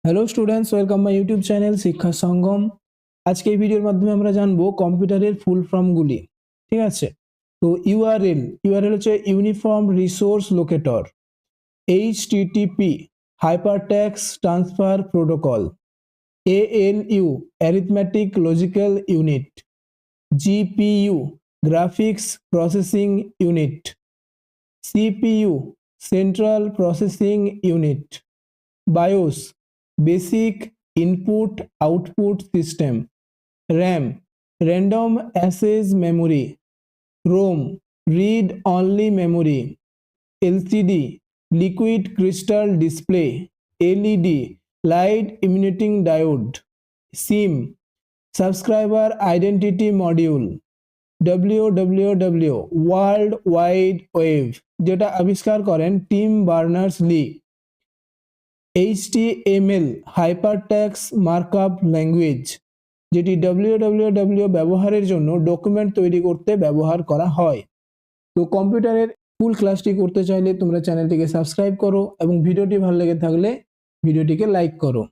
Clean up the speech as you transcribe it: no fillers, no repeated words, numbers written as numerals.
Hello students, welcome my YouTube channel শিক্ষা সঙ্গম। আজকে এই ভিডিওর মাধ্যমে আমরা জানবো কম্পিউটারের ফুল ফর্মগুলি। ঠিক আছে, তো ইউআরএল হচ্ছে uniform resource locator, HTTP hypertext transfer protocol, ALU arithmetic logical unit, GPU graphics processing unit, CPU central processing unit, BIOS Basic Input Output System, RAM Random Access Memory, ROM Read Only Memory, LCD Liquid Crystal Display, LED Light Emitting Diode, SIM Subscriber Identity Module, WWW World Wide Web যেটা আবিষ্কার করেন team Berners-Lee, HTML hypertext markup language যেটি www ব্যবহারের জন্য document তৈরি করতে ব্যবহার করা হয়। তো কম্পিউটারের ফুল ক্লাসটি করতে চাইলে তোমরা চ্যানেলটিকে সাবস্ক্রাইব করো এবং ভিডিওটি ভালো লেগে থাকলে ভিডিওটিকে লাইক করো।